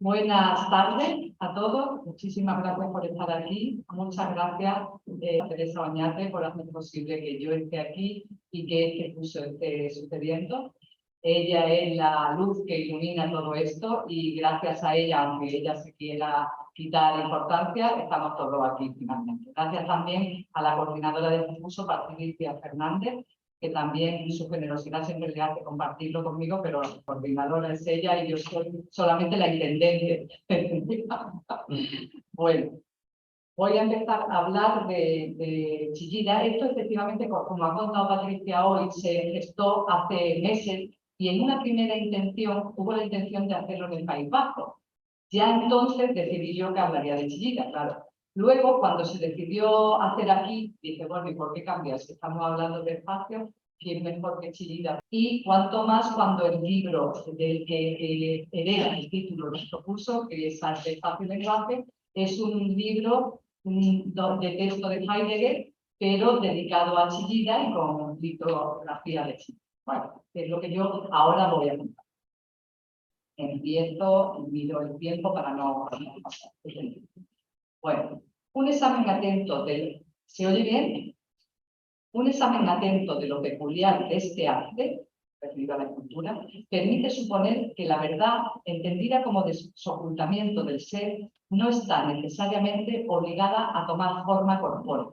Buenas tardes a todos. Muchísimas gracias por estar aquí. Muchas gracias a Teresa Oñate por hacer posible que yo esté aquí y que este curso esté sucediendo. Ella es la luz que ilumina todo esto y gracias a ella, aunque ella se quiera quitar importancia, estamos todos aquí finalmente. Gracias también a la coordinadora del curso, Patricia Fernández, que también su generosidad siempre le hace compartirlo conmigo, pero la coordinadora es ella y yo soy solamente la intendente. Bueno, voy a empezar a hablar de Chillida. Esto efectivamente, como ha contado Patricia hoy, se gestó hace meses y en una primera intención hubo la intención de hacerlo en el País Vasco. Ya entonces decidí yo que hablaría de Chillida, claro. Luego, cuando se decidió hacer aquí, dije, bueno, ¿y por qué cambiar? Si estamos hablando de espacio, ¿quién mejor que Chillida? Y cuanto más cuando el libro del que hereda el título de nuestro curso, que es Arte, Espacio y Lenguaje, es un libro de texto de Heidegger, pero dedicado a Chillida y con litografía de Chillida. Bueno, es lo que yo ahora voy a contar. Empiezo y mido el tiempo para no pasar. Bueno, un examen atento del... ¿Se oye bien? Un examen atento de lo peculiar de este arte, referido a la escultura, permite suponer que la verdad, entendida como desocultamiento del ser, no está necesariamente obligada a tomar forma corpórea.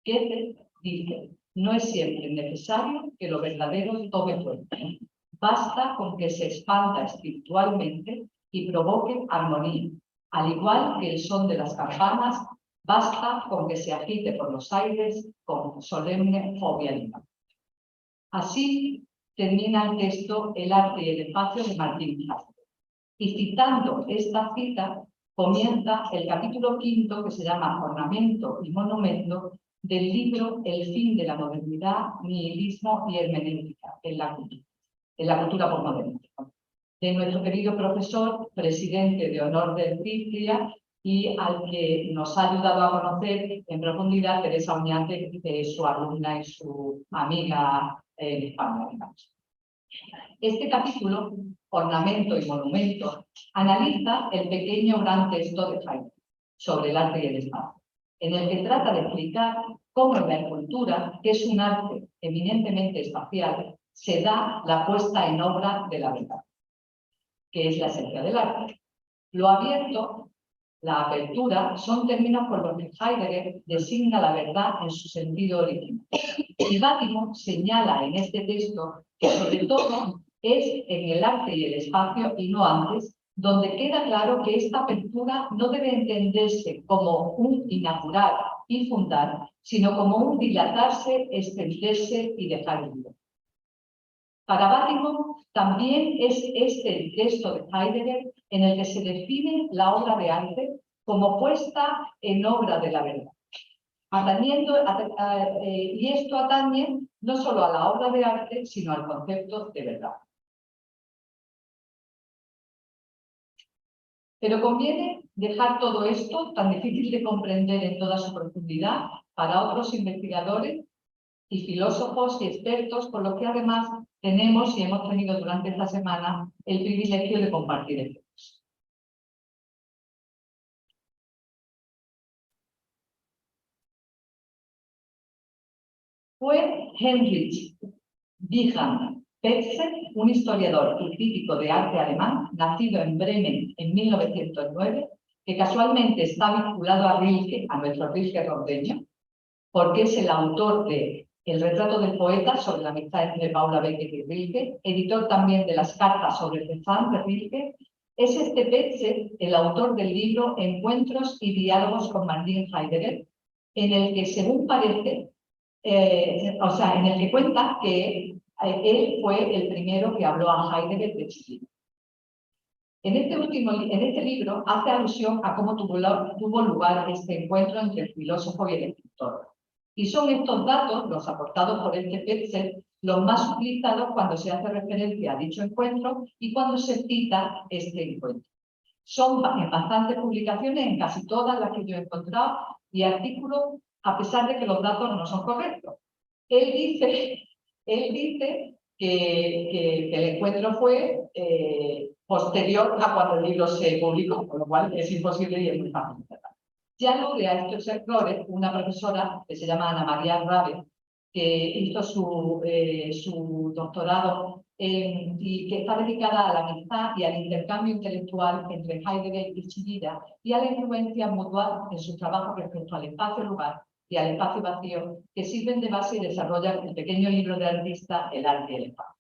Goethe dice, no es siempre necesario que lo verdadero tome forma. Basta con que se expanda espiritualmente y provoque armonía. Al igual que el son de las campanas, basta con que se agite por los aires con solemne jovialidad. Así termina el texto El arte y el espacio de Martín Heidegger. Y citando esta cita, comienza el capítulo 5 que se llama Ornamento y Monumento del libro El fin de la modernidad, nihilismo y hermenéutica en la cultura postmoderna, de nuestro querido profesor, presidente de honor del CICLIA y al que nos ha ayudado a conocer en profundidad Teresa Oñate, que es su alumna y su amiga en España. Este capítulo, Ornamento y Monumento, analiza el pequeño gran texto de Heidegger sobre el arte y el espacio, en el que trata de explicar cómo en la escultura, que es un arte eminentemente espacial, se da la puesta en obra de la verdad, que es la esencia del arte. Lo abierto, la apertura, son términos por los que Heidegger designa la verdad en su sentido original. Y Bátimo señala en este texto que sobre todo es en el arte y el espacio y no antes, donde queda claro que esta apertura no debe entenderse como un inaugurar y fundar, sino como un dilatarse, extenderse y dejar libre. Para Bátimo también es este el texto de Heidegger en el que se define la obra de arte como puesta en obra de la verdad. Y esto atañe no solo a la obra de arte, sino al concepto de verdad. Pero conviene dejar todo esto, tan difícil de comprender en toda su profundidad, para otros investigadores y filósofos y expertos, con los que además tenemos y hemos tenido durante esta semana el privilegio de compartir el curso. Fue Heinrich Wilhelm Petzer, un historiador y crítico de arte alemán, nacido en Bremen en 1909, que casualmente está vinculado a Rilke, a nuestro Rilke rodreño, porque es el autor de El retrato del poeta, sobre la amistad entre Paula Beckett y Rilke, editor también de las cartas sobre Cézanne de Rilke. Es este Petzer el autor del libro Encuentros y diálogos con Martin Heidegger, en el que, según parece, en el que cuenta que él fue el primero que habló a Heidegger de Chillida. En este libro hace alusión a cómo tuvo lugar este encuentro entre el filósofo y el escritor. Y son estos datos, los aportados por este Petzer, los más utilizados cuando se hace referencia a dicho encuentro y cuando se cita este encuentro. Son en bastantes publicaciones, en casi todas las que yo he encontrado, y artículos, a pesar de que los datos no son correctos. Él dice que el encuentro fue posterior a cuando el libro se publicó, con lo cual es imposible y es muy fácil. Ya alude a estos errores una profesora que se llama Ana María Rabe, que hizo su doctorado y que está dedicada a la amistad y al intercambio intelectual entre Heidegger y Chillida y a la influencia mutual en su trabajo respecto al espacio-lugar y al espacio vacío, que sirven de base y desarrollan el pequeño libro del artista El arte y el espacio.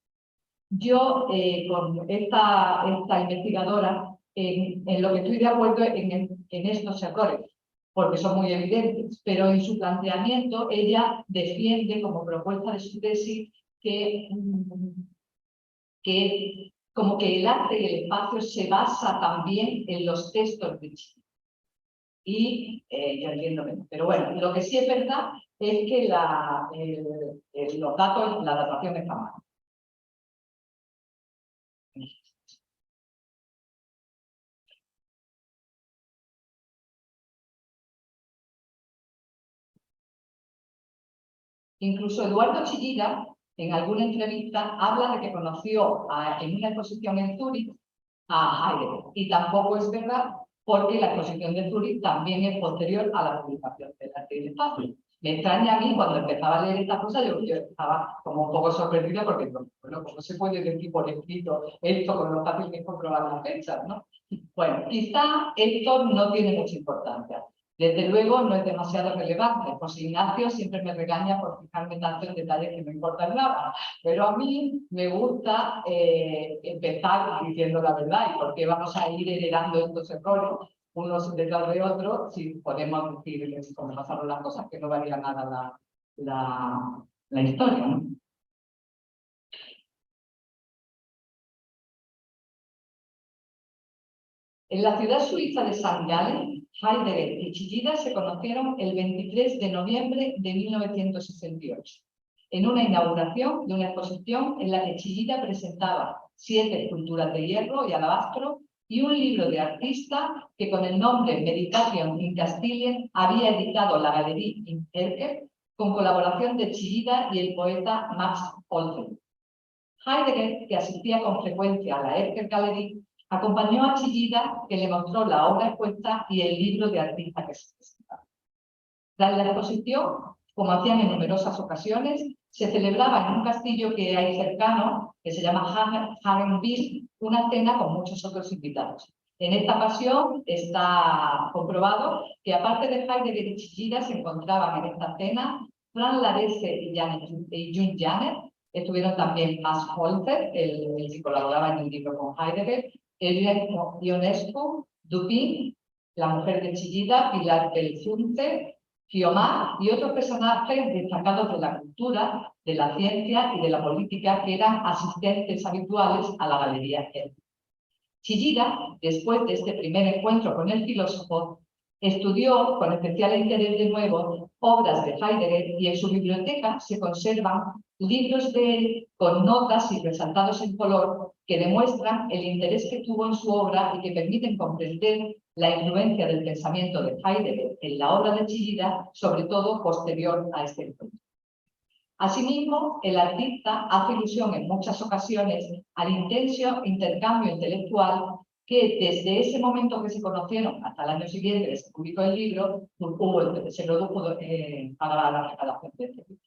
Yo, con esta investigadora, en lo que estoy de acuerdo en estos errores, porque son muy evidentes, pero en su planteamiento ella defiende como propuesta de su tesis que como que el arte y el espacio se basa también en los textos de Chile. Y yo entiendo menos. Pero bueno, lo que sí es verdad es que los datos, la datación está mal. Incluso Eduardo Chillida, en alguna entrevista, habla de que conoció en una exposición en Zúrich a Heidegger. Y tampoco es verdad, porque la exposición de Zúrich también es posterior a la publicación del arte y el espacio. Me extraña a mí, cuando empezaba a leer esta cosa, yo estaba como un poco sorprendida porque, bueno, ¿cómo se puede decir por escrito esto con lo fácil que es comprobar las fechas, ¿no? Bueno, quizá esto no tiene mucha importancia. Desde luego no es demasiado relevante. José Ignacio siempre me regaña por fijarme tanto en detalles que no importan nada. Pero a mí me gusta empezar diciendo la verdad. ¿Y por qué vamos a ir heredando estos errores unos detrás de otros si podemos decir cómo pasaron las cosas, que no valía nada la historia, ¿no? En la ciudad suiza de St. Gallen, Heidegger y Chillida se conocieron el 23 de noviembre de 1968, en una inauguración de una exposición en la que Chillida presentaba 7 esculturas de hierro y alabastro y un libro de artista que con el nombre Meditation in Castilien había editado la Galerie in Erker con colaboración de Chillida y el poeta Max Olten. Heidegger, que asistía con frecuencia a la Erker Gallery, acompañó a Chillida, que le mostró la obra expuesta y el libro de artista que se presentaba. Tras la exposición, como hacían en numerosas ocasiones, se celebraba en un castillo que hay cercano, que se llama Hagenbeek, una cena con muchos otros invitados. En esta ocasión está comprobado que aparte de Heidegger y Chillida se encontraban en esta cena Franz Larese y Jun Janet. Estuvieron también Max Holzer, el que colaboraba en el libro con Heidegger, Ionescu, Dupin, la mujer de Chillida, Pilar Belzunce, Fiomar y otros personajes destacados de la cultura, de la ciencia y de la política que eran asistentes habituales a la galería. Chillida, después de este primer encuentro con el filósofo, estudió con especial interés de nuevo obras de Heidegger y en su biblioteca se conservan libros de él con notas y resaltados en color que demuestran el interés que tuvo en su obra y que permiten comprender la influencia del pensamiento de Heidegger en la obra de Chillida, sobre todo posterior a este encuentro. Asimismo, el artista hace ilusión en muchas ocasiones al intenso intercambio intelectual que desde ese momento que se conocieron hasta el año siguiente que se publicó el libro, se produjo para la redacción de este libro.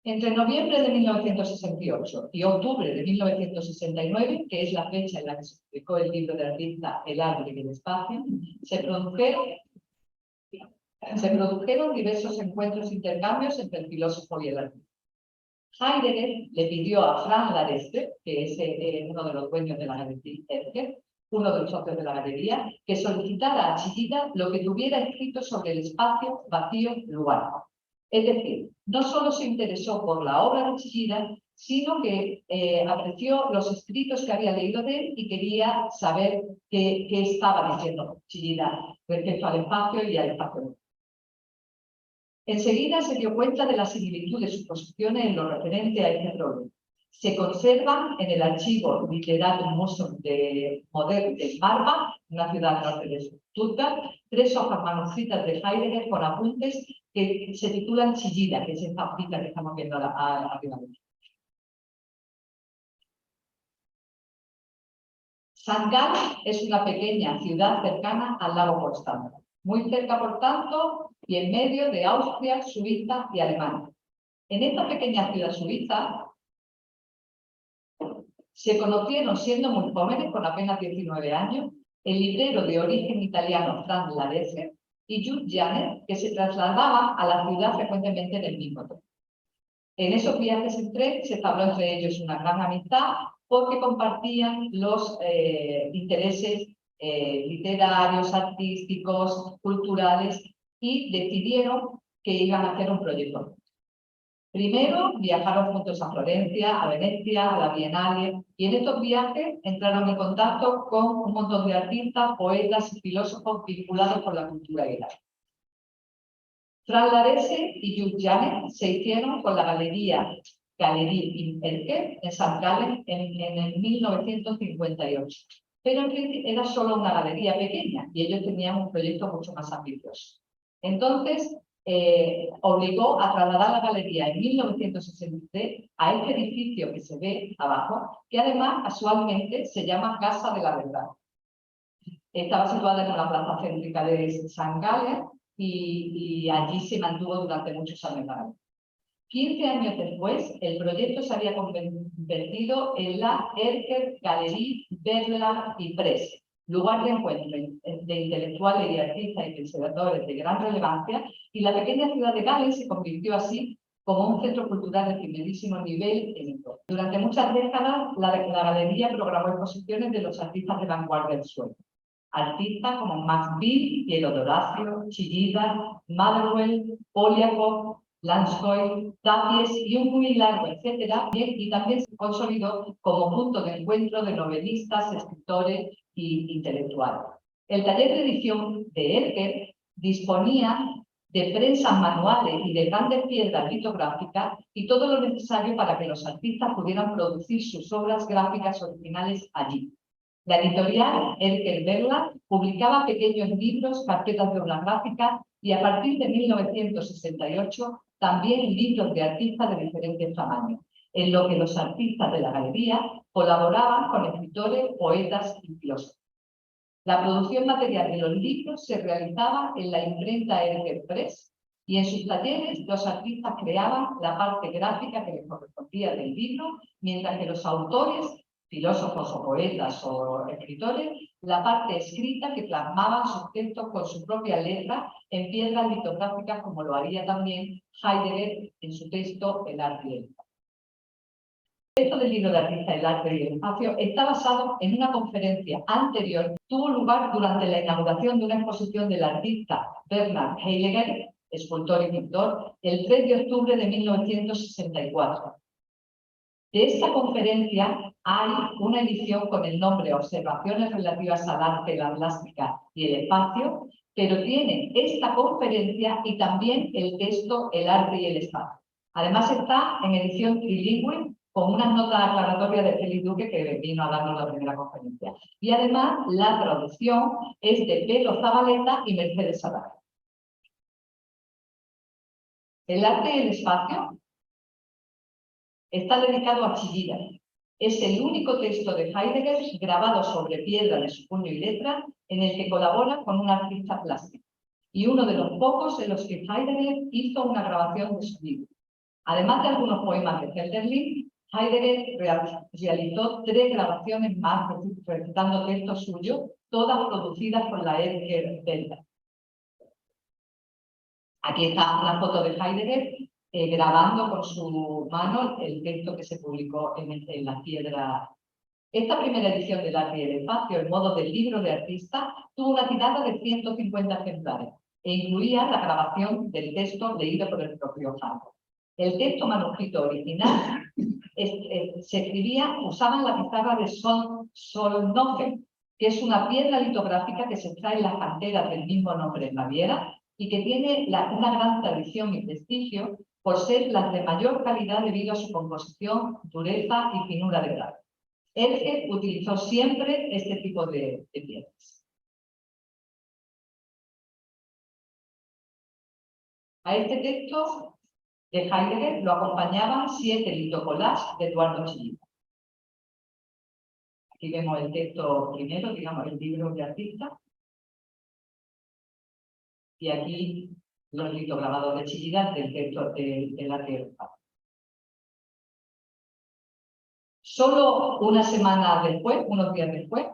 Entre noviembre de 1968 y octubre de 1969, que es la fecha en la que se publicó el libro del artista El arte y el espacio, se produjeron diversos encuentros e intercambios entre el filósofo y el artista. Heidegger le pidió a Franz Lareste, que es uno de los dueños de la galería Erker, uno de los socios de la galería, que solicitara a Chillida lo que tuviera escrito sobre el espacio, vacío, lugar. Es decir, no solo se interesó por la obra de Chillida, sino que apreció los escritos que había leído de él y quería saber qué estaba diciendo Chillida respecto al espacio y al espacio. Enseguida se dio cuenta de la similitud de sus posiciones en lo referente a este problema. Se conservan en el archivo Literatum Museum de Modern de Parma, una ciudad norte de Stuttgart, 3 hojas manuscritas de Heidegger con apuntes que se titulan Chillida, que es esta hojita que estamos viendo arriba. St. Gallen es una pequeña ciudad cercana al lago Constanza, muy cerca, por tanto, y en medio de Austria, Suiza y Alemania. En esta pequeña ciudad suiza se conocieron, siendo muy jóvenes, con apenas 19 años, el librero de origen italiano Franz Larese y Jules Janet, que se trasladaban a la ciudad frecuentemente en el mismo tren. En esos viajes en tren se establó entre ellos una gran amistad porque compartían los intereses literarios, artísticos, culturales y decidieron que iban a hacer un proyecto. Primero viajaron juntos a Florencia, a Venecia, a la Bienal, y en estos viajes entraron en contacto con un montón de artistas, poetas y filósofos vinculados con la cultura y el arte. Franz Larese y Jules Janet se hicieron con la Galerie im Erker en St. Gallen en el 1958. Pero en principio era solo una galería pequeña y ellos tenían un proyecto mucho más ambicioso. Entonces, obligó a trasladar la galería en 1963 a este edificio que se ve abajo, que además casualmente se llama Casa de la Verdad. Estaba situada en una plaza céntrica de St. Gallen y allí se mantuvo durante muchos años. 15 años después, el proyecto se había convertido en la Erker Galerie Verlag y Press, lugar de encuentro de intelectuales y artistas y pensadores de gran relevancia, y la pequeña ciudad de Gallen se convirtió así como un centro cultural de primerísimo nivel en Europa. Durante muchas décadas, la galería programó exposiciones de los artistas de vanguardia del sueño. Artistas como Max Bill, Piero Doracio, Chillida, Motherwell, Poliakov, Lanskoy, Tapies y un muy largo, etcétera, y también se consolidó como punto de encuentro de novelistas, escritores e intelectuales. El taller de edición de Erker disponía de prensas manuales y de grandes piedras litográficas y todo lo necesario para que los artistas pudieran producir sus obras gráficas originales allí. La editorial Erker Verlag publicaba pequeños libros, carpetas de obras gráficas y a partir de 1968 también libros de artistas de diferentes tamaños, en lo que los artistas de la galería colaboraban con escritores, poetas y filósofos. La producción material de los libros se realizaba en la imprenta Erker Press y en sus talleres los artistas creaban la parte gráfica que les correspondía del libro, mientras que los autores, filósofos o poetas o escritores, la parte escrita que plasmaban sus textos con su propia letra en piedras litográficas, como lo haría también Heidegger en su texto El arte y el espacio. El texto del libro de artista El arte y el espacio está basado en una conferencia anterior, tuvo lugar durante la inauguración de una exposición del artista Bernhard Heidegger, escultor y pintor, el 3 de octubre de 1964. De esta conferencia hay una edición con el nombre Observaciones relativas al arte, la plástica y el espacio, pero tiene esta conferencia y también el texto El arte y el espacio. Además está en edición trilingüe con unas notas aclaratorias de Félix Duque que vino a darnos la primera conferencia. Y además la traducción es de Pedro Zabaleta y Mercedes Sadar. El arte y el espacio está dedicado a Chillida. Es el único texto de Heidegger grabado sobre piedra de su puño y letra en el que colabora con un artista plástico y uno de los pocos en los que Heidegger hizo una grabación de su libro. Además de algunos poemas de Hölderlin, Heidegger realizó 3 grabaciones más recitando textos suyos, todas producidas por la Erker Verlag. Aquí está una foto de Heidegger grabando con su mano el texto que se publicó en la piedra. Esta primera edición del arte y el espacio, en modo de libro de artista, tuvo una tirada de 150 ejemplares e incluía la grabación del texto leído por el propio Heidegger. El texto manuscrito original se escribía, usaban la pizarra de Solnhofen, que es una piedra litográfica que se extrae en las canteras del mismo nombre en Baviera y que tiene una gran tradición y prestigio por ser las de mayor calidad debido a su composición, dureza y finura de grado. Erker utilizó siempre este tipo de piedras. A este texto de Heidegger lo acompañaban 7 litocollages de Eduardo Chillida. Aquí vemos el texto primero, digamos, el libro de artista. Y aquí los litograbados de Chillida del texto de la tierra. Solo una semana después, unos días después,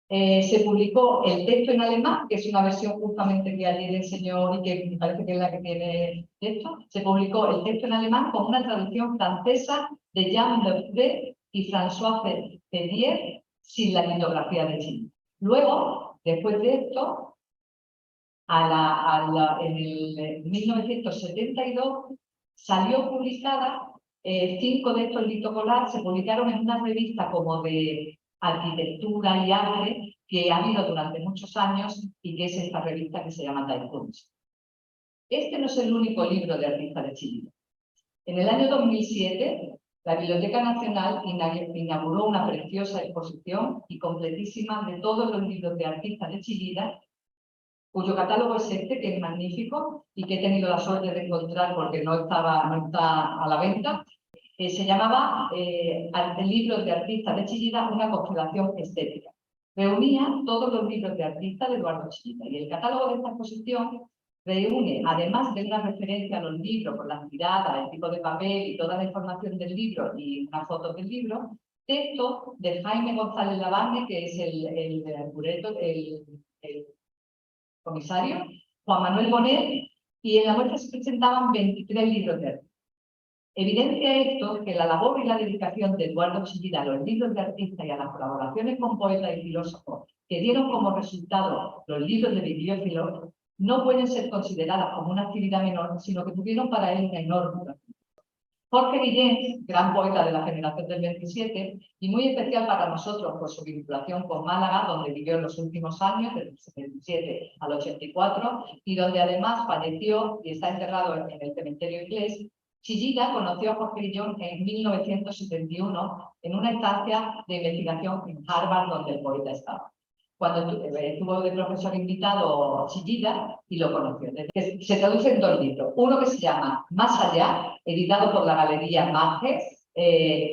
se publicó el texto en alemán, que es una versión justamente que ayer enseñó y que me parece que es la que tiene texto. Se publicó el texto en alemán con una traducción francesa de Jean Lefebvre y François Pedier, sin la litografía de Chillida. Luego, después de esto, en el 1972 salió publicada 5 de estos litocollage, se publicaron en una revista como de arquitectura y arte que ha habido durante muchos años y que es esta revista que se llama Die Kunst. Este no es el único libro de artista de Chillida. En el año 2007, la Biblioteca Nacional inauguró una preciosa exposición y completísima de todos los libros de artistas de Chillida, cuyo catálogo es este, que es magnífico y que he tenido la suerte de encontrar porque no está a la venta. Se llamaba el libro de artistas de Chillida, una constelación estética. Reunía todos los libros de artistas de Eduardo Chillida y el catálogo de esta exposición reúne, además de una referencia a los libros con las tiradas, el tipo de papel y toda la información del libro y unas fotos del libro, texto de Jaime González Labarne, que es el comisario, Juan Manuel Bonet, y en la muestra se presentaban 23 libros de arte. Evidencia esto que la labor y la dedicación de Eduardo Chillida a los libros de artista y a las colaboraciones con poetas y filósofos que dieron como resultado los libros de bibliófilos no pueden ser consideradas como una actividad menor, sino que tuvieron para él una enorme trascendencia. Jorge Guillén, gran poeta de la generación del 27 y muy especial para nosotros por su vinculación con Málaga, donde vivió en los últimos años, desde el 77 al 84, y donde además falleció y está enterrado en el cementerio inglés. Chillida conoció a Jorge Guillén en 1971 en una estancia de investigación en Harvard, donde el poeta estaba. Cuando estuvo de profesor invitado Chillida y lo conoció. Se traduce en 2 libros. Uno que se llama Más allá, editado por la Galería Marges,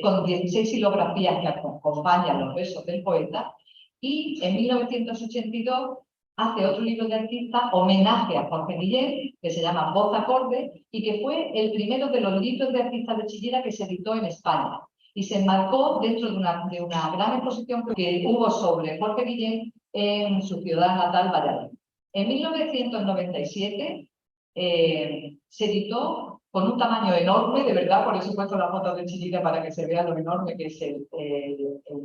con 16 silografías que acompañan los versos del poeta. Y en 1982 hace otro libro de artista, homenaje a Jorge Guillén, que se llama Voz Acorde, y que fue el primero de los libros de artistas de Chillida que se editó en España. Y se enmarcó dentro de una gran exposición que hubo sobre Jorge Guillén en su ciudad natal, Valladolid. En 1997 se editó con un tamaño enorme, de verdad, por eso he puesto la foto de Chillida para que se vea lo enorme que es el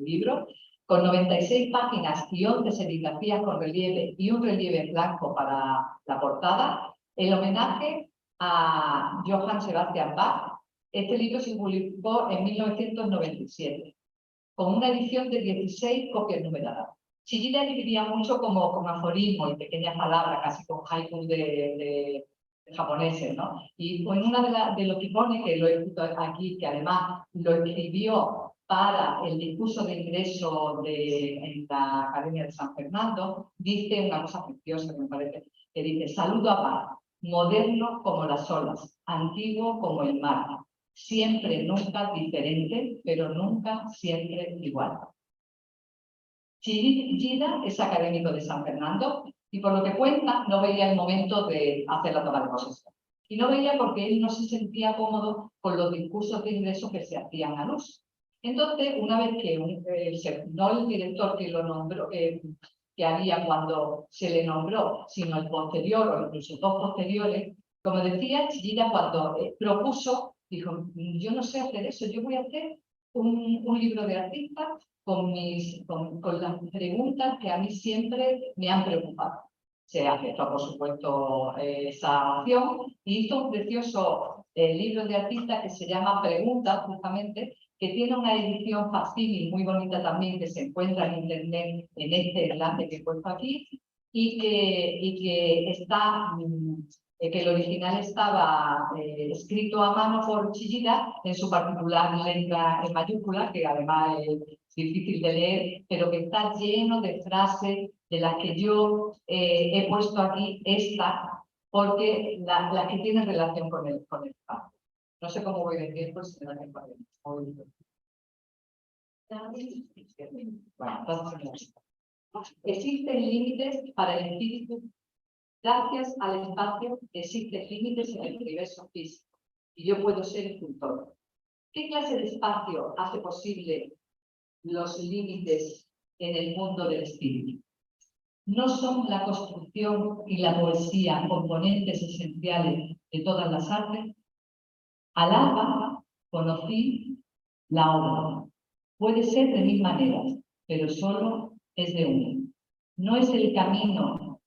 libro, con 96 páginas y 11 serigrafías con relieve y un relieve blanco para la portada, el homenaje a Johann Sebastian Bach. Este libro se publicó en 1997, con una edición de 16 copias numeradas. Chillida dividía mucho como con aforismo y pequeñas palabras, casi con haiku de japoneses, ¿no? Y en una de los que pone, que lo he escrito aquí, que además lo escribió para el discurso de ingreso en la Academia de San Fernando, dice una cosa preciosa que me parece, que dice: saludo a Bach, moderno como las olas, antiguo como el mar, siempre, nunca diferente, pero nunca siempre igual. Chillida es académico de San Fernando y por lo que cuenta no veía el momento de hacer la toma de posesión. Y no veía porque él no se sentía cómodo con los discursos de ingreso que se hacían a luz. Entonces, una vez que no el director que lo nombró, que había cuando se le nombró, sino el posterior o incluso 2 posteriores, como decía, Chillida cuando propuso, dijo: yo no sé hacer eso, yo voy a hacer un libro de artistas con las preguntas que a mí siempre me han preocupado. Se aceptó, por supuesto, esa opción y hizo un precioso libro de artistas que se llama Preguntas, justamente, que tiene una edición facil y muy bonita también, que se encuentra en internet en este enlace que he puesto aquí, y que está... que el original estaba escrito a mano por Chillida en su particular letra en mayúscula, que además es difícil de leer, pero que está lleno de frases de las que yo he puesto aquí esta, porque las que tienen relación con el espacio. No sé cómo voy de tiempo, si me da tiempo. Bueno, entonces, existen límites para el espíritu. Gracias al espacio existen límites en el universo físico y yo puedo ser escultor. ¿Qué clase de espacio hace posible los límites en el mundo del espíritu? ¿No son la construcción y la poesía componentes esenciales de todas las artes? Al alba conocí la obra. Puede ser de 1000 maneras, pero solo es de una. No es el camino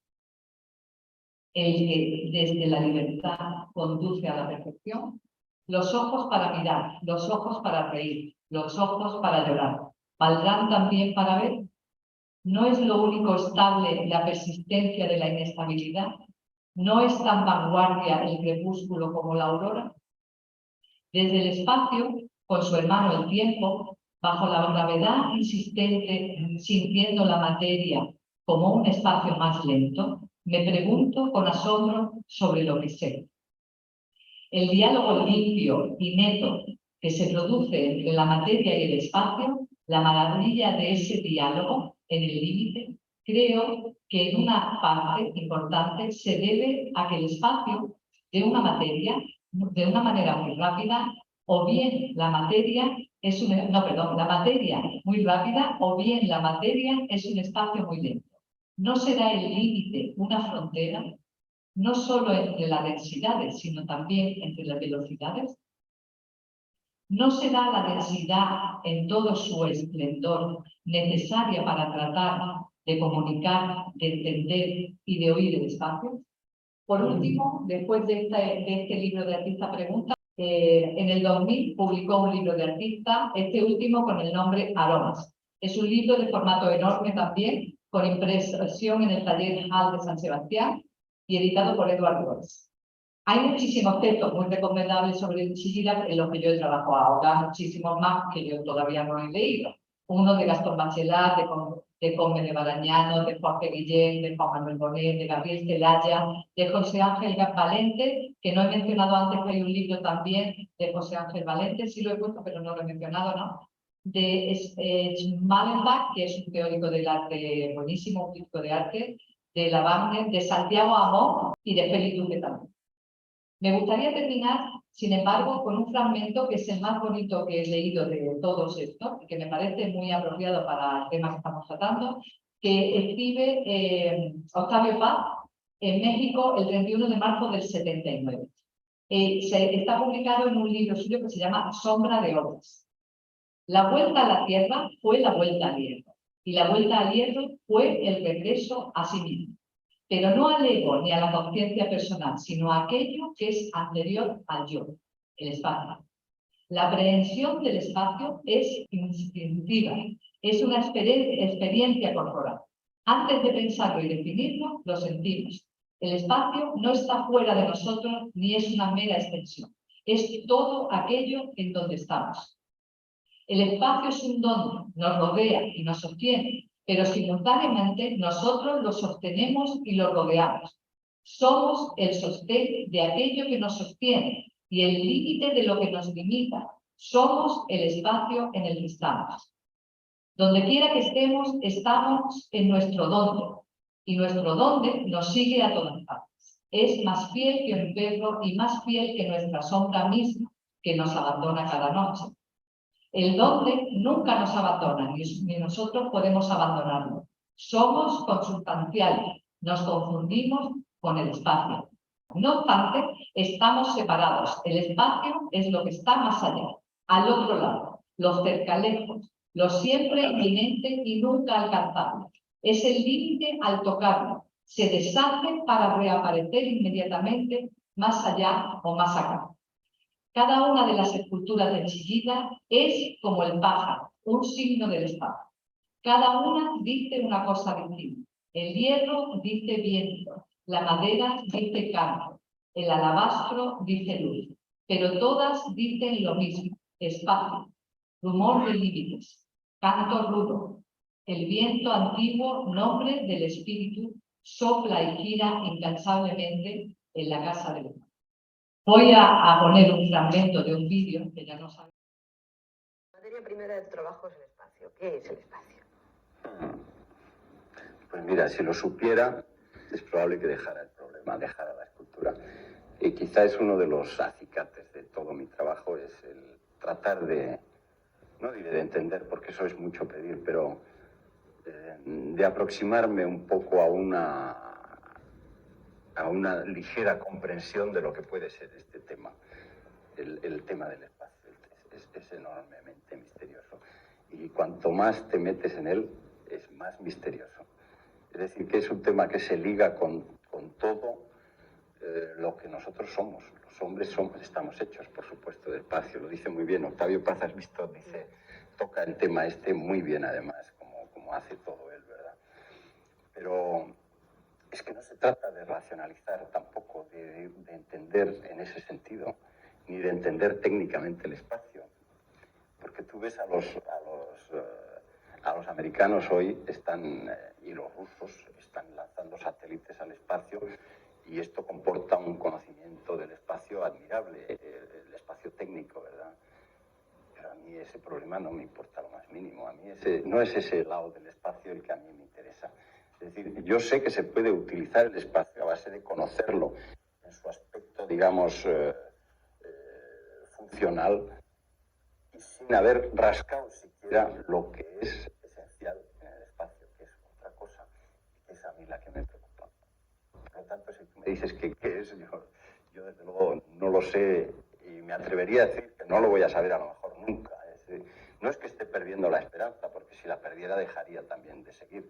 el que desde la libertad conduce a la perfección. Los ojos para mirar, los ojos para reír, los ojos para llorar. ¿Valdrán también para ver? ¿No es lo único estable la persistencia de la inestabilidad? ¿No es tan vanguardia el crepúsculo como la aurora? Desde el espacio, con su hermano el tiempo, bajo la gravedad insistente, sintiendo la materia como un espacio más lento, me pregunto con asombro sobre lo que sé. El diálogo limpio y neto que se produce entre la materia y el espacio, la maravilla de ese diálogo en el límite, creo que en una parte importante se debe a que el espacio de una materia, de una manera muy rápida, o bien la materia es la materia muy rápida, o bien la materia es un espacio muy lento. ¿No será el límite una frontera? No solo entre las densidades, sino también entre las velocidades. ¿No será la densidad en todo su esplendor necesaria para tratar de comunicar, de entender y de oír el espacio? Por último, después de este libro de Artista Pregunta, en el 2000 publicó un libro de artista, este último con el nombre Aromas. Es un libro de formato enorme también, con impresión en el taller Hall de San Sebastián y editado por Edward Royce. Hay muchísimos textos muy recomendables sobre Chillida en los que yo he trabajado ahora, muchísimos más que yo todavía no he leído. Uno de Gastón Bachelard, de Come de Barañano, de Jorge Guillén, de Juan Manuel Bonet, de Gabriel Celaya, de José Ángel Valente, que no he mencionado antes, que hay un libro también de José Ángel Valente, sí lo he puesto, pero no lo he mencionado, ¿no? De Schmallenbach, que es un teórico del arte buenísimo, un crítico de arte, de la Wagner, de Santiago Amó y de Félix Duque también. Me gustaría terminar, sin embargo, con un fragmento que es el más bonito que he leído de todos estos y que me parece muy apropiado para el tema que estamos tratando, que escribe Octavio Paz en México el 31 de marzo del 79. Está publicado en un libro suyo que se llama Sombra de Obras. La vuelta a la tierra fue la vuelta al hierro, y la vuelta al hierro fue el regreso a sí mismo. Pero no al ego ni a la conciencia personal, sino a aquello que es anterior al yo, el espacio. La aprehensión del espacio es instintiva, es una experiencia corporal. Antes de pensarlo y definirlo, lo sentimos. El espacio no está fuera de nosotros ni es una mera extensión. Es todo aquello en donde estamos. El espacio es un don, nos rodea y nos sostiene, pero simultáneamente nosotros lo sostenemos y lo rodeamos. Somos el sostén de aquello que nos sostiene y el límite de lo que nos limita. Somos el espacio en el que estamos. Donde quiera que estemos, estamos en nuestro dónde, y nuestro dónde nos sigue a todas partes. Es más fiel que un perro y más fiel que nuestra sombra misma, que nos abandona cada noche. El dónde nunca nos abandona, ni nosotros podemos abandonarlo. Somos consustanciales, nos confundimos con el espacio. No obstante, estamos separados. El espacio es lo que está más allá, al otro lado, lo cerca lejos, lo siempre inminente y nunca alcanzable. Es el límite al tocarlo. Se deshace para reaparecer inmediatamente más allá o más acá. Cada una de las esculturas de Chillida es como el pájaro, un signo del espacio. Cada una dice una cosa distinta. El hierro dice viento, la madera dice canto, el alabastro dice luz, pero todas dicen lo mismo: espacio, rumor de límites, canto rudo. El viento antiguo, nombre del espíritu, sopla y gira incansablemente en la casa del humano. Voy a poner un fragmento de un vídeo que ya no sabe. La materia primera del trabajo es el espacio. ¿Qué es el espacio? Pues mira, si lo supiera, es probable que dejara el problema, dejara la escultura. Y quizá es uno de los acicates de todo mi trabajo, es el tratar de, no diré de entender, porque eso es mucho pedir, pero de aproximarme un poco a una ligera comprensión de lo que puede ser este tema, el tema del espacio. Es enormemente misterioso. Y cuanto más te metes en él, es más misterioso. Es decir, que es un tema que se liga con todo lo que nosotros somos. Los hombres estamos hechos, por supuesto, de espacio. Lo dice muy bien Octavio Paz, has visto, dice, toca el tema este muy bien, además, como hace todo él, ¿verdad? Pero es que no se trata de racionalizar tampoco, de entender en ese sentido, ni de entender técnicamente el espacio. Porque tú ves a los americanos hoy y los rusos están lanzando satélites al espacio, y esto comporta un conocimiento del espacio admirable, el espacio técnico, ¿verdad? Pero a mí ese problema no me importa lo más mínimo. A mí no es ese lado del espacio el que a mí me interesa. Es decir, yo sé que se puede utilizar el espacio a base de conocerlo en su aspecto, digamos, funcional, y sin haber rascado siquiera lo que es esencial en el espacio, que es otra cosa, que es a mí la que me preocupa. Por lo tanto, si tú me dices qué es, yo desde luego no lo sé, y me atrevería a decir que no lo voy a saber a lo mejor nunca. No es que esté perdiendo la esperanza, porque si la perdiera dejaría también de seguir,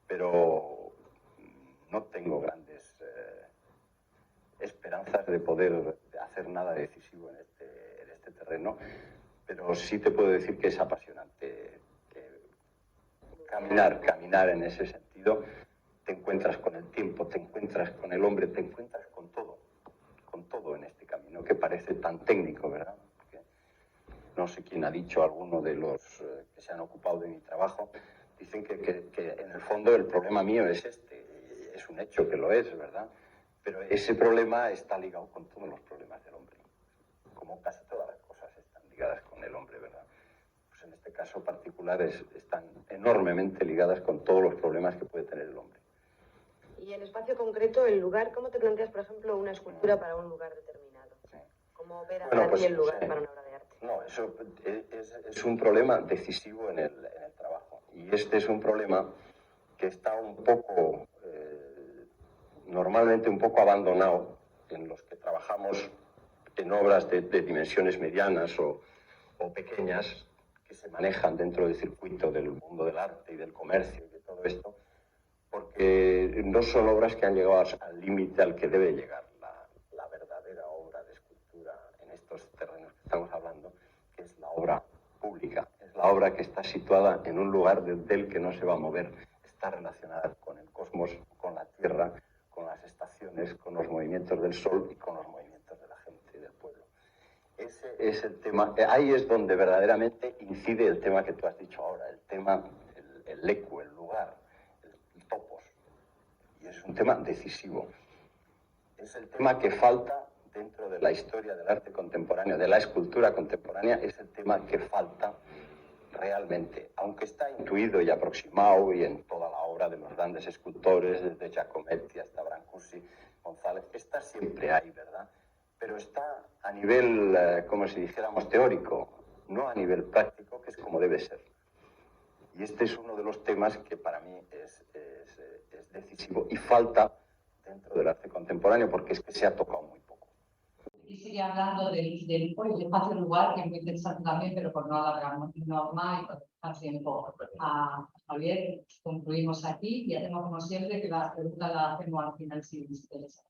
pero no tengo grandes esperanzas de poder hacer nada decisivo en este terreno, pero sí te puedo decir que es apasionante caminar en ese sentido. Te encuentras con el tiempo, te encuentras con el hombre, te encuentras con todo en este camino que parece tan técnico, ¿verdad? Porque no sé quién ha dicho, alguno de los que se han ocupado de mi trabajo, dicen que en el fondo el problema mío es es un hecho que lo es, ¿verdad? Pero ese problema está ligado con todos los problemas del hombre, como casi todas las cosas están ligadas con el hombre, ¿verdad? Pues en este caso particular están enormemente ligadas con todos los problemas que puede tener el hombre. Y en espacio concreto, el lugar, ¿cómo te planteas, por ejemplo, una escultura para un lugar determinado? Sí. ¿Cómo operas el lugar para una obra de arte? No, eso es un problema decisivo en el trabajo. Y este es un problema que está un poco, normalmente un poco abandonado en los que trabajamos en obras de dimensiones medianas o pequeñas, que se manejan dentro del circuito del mundo del arte y del comercio y de todo esto, porque no son obras que han llegado al límite al que debe llegar la verdadera obra de escultura en estos terrenos que estamos hablando, que es la obra pública, es la obra que está situada en un lugar del que no se va a mover, está relacionada con el cosmos, con la Tierra, con las estaciones, con los movimientos del Sol y con los movimientos de la gente y del pueblo. Ese es el tema, ahí es donde verdaderamente incide el tema que tú has dicho ahora, el tema, el eco, el lugar, el topos. Y es un tema decisivo. Es el tema que falta dentro de la historia del arte contemporáneo, de la escultura contemporánea, es el tema que falta realmente, aunque está intuido y aproximado y en toda la obra de los grandes escultores, desde Giacometti hasta Brancusi, González, está siempre ahí, ¿verdad? Pero está a nivel, como si dijéramos, teórico, no a nivel práctico, que es como debe ser. Y este es uno de los temas que para mí es decisivo y falta dentro del arte contemporáneo, porque es que se ha tocado muy poco. Y sigue hablando del espacio-lugar, que es muy interesante también, pero por no alargarnos más y por dejar tiempo a Javier, concluimos aquí y hacemos como siempre que la pregunta la hacemos al final si les interesa.